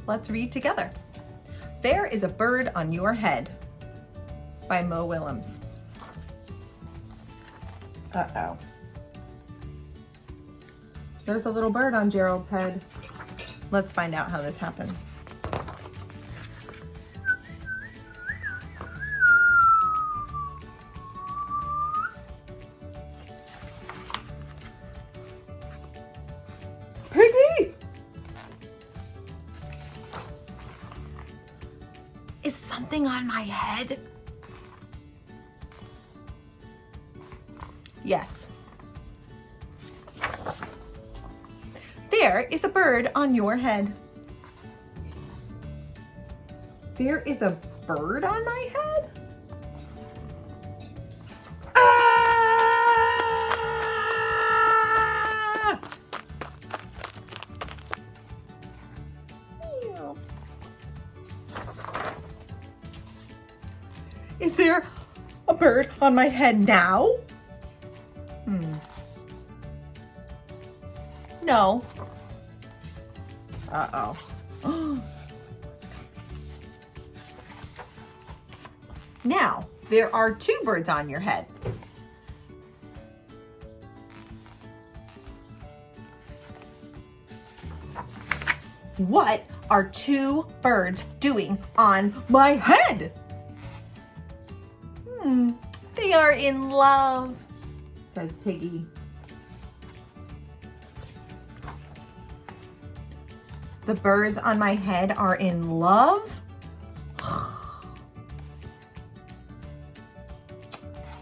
Let's read together. There is a Bird on Your Head by Mo Willems. Uh-oh. There's a little bird on Gerald's head. Let's find out how this happens. Piggy! Is something on my head? Yes. There is a bird on your head. There is a bird on my head? Ah! Meow. Is there a bird on my head now? No. Uh-oh. Now, there are two birds on your head. What are two birds doing on my head? They are in love, says Piggy. The birds on my head are in love?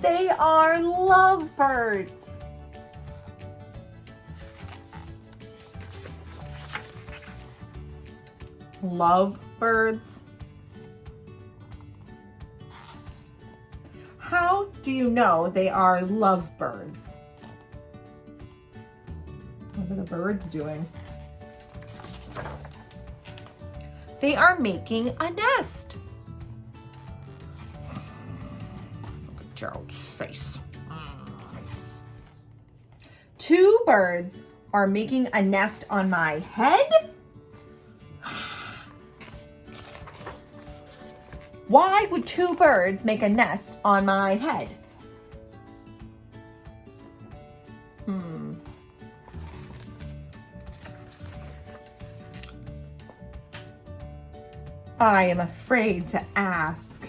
They are lovebirds. Lovebirds? How do you know they are lovebirds? What are the birds doing? They are making a nest. Look at Gerald's face. Two birds are making a nest on my head? Why would two birds make a nest on my head? I am afraid to ask.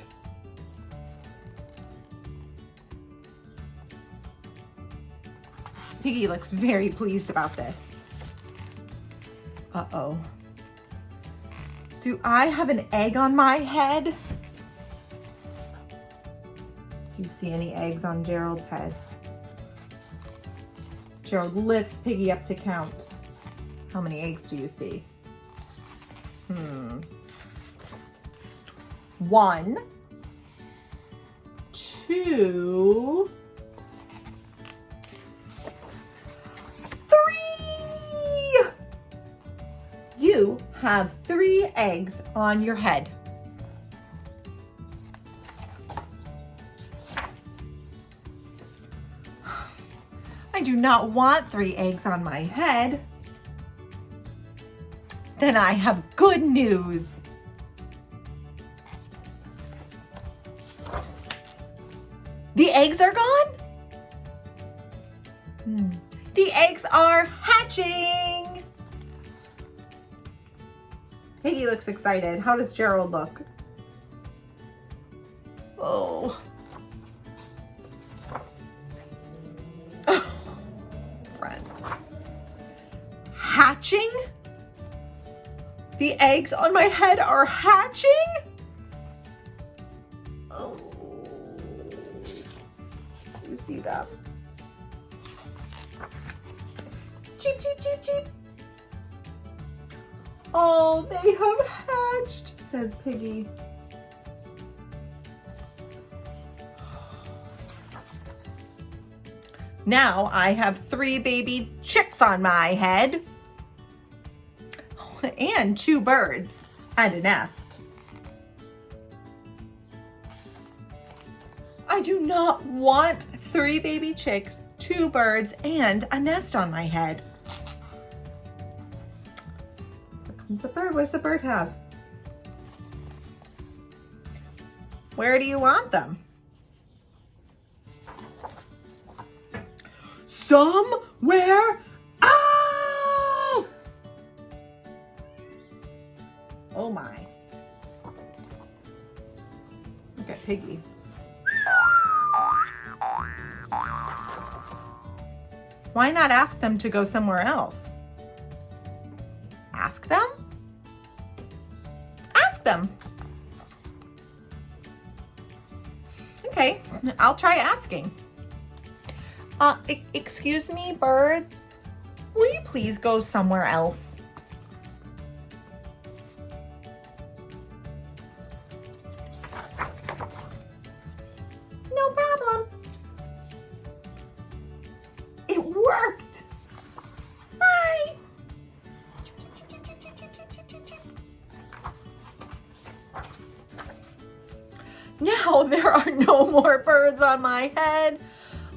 Piggy looks very pleased about this. Uh-oh. Do I have an egg on my head? Do you see any eggs on Gerald's head? Gerald lifts Piggy up to count. How many eggs do you see? 1, 2, 3. You have 3 eggs on your head. I do not want 3 eggs on my head. Then I have good news. The eggs are gone? The eggs are hatching. Piggy looks excited. How does Gerald look? Oh. Friends. Hatching? The eggs on my head are hatching? Oh. You see them? Cheep, cheep, cheep, cheep. Oh, they have hatched, says Piggy. Now I have 3 baby chicks on my head. And 2 birds and a nest. I do not want 3 baby chicks, 2 birds, and a nest on my head. What's the bird? What does the bird have? Where do you want them? Somewhere else! Oh my. Look at Piggy. Why not ask them to go somewhere else? Ask them? Ask them. Okay, I'll try asking. Excuse me, birds. Will you please go somewhere else? No problem. It worked. Bye. Now there are no more birds on my head.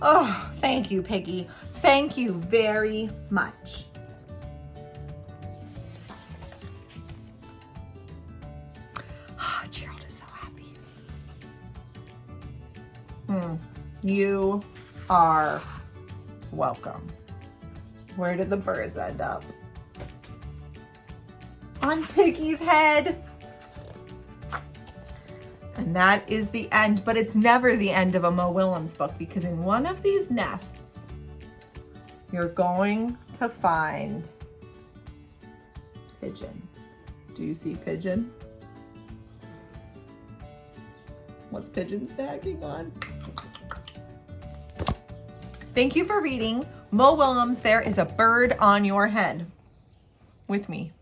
Oh, thank you, Piggy. Thank you very much. Gerald is so happy. You are welcome. Where did the birds end up? On Piggy's head. And that is the end, but it's never the end of a Mo Willems book, because in one of these nests, you're going to find Pigeon. Do you see Pigeon? What's Pigeon snacking on? Thank you for reading Mo Willems' There Is a Bird on Your Head with me.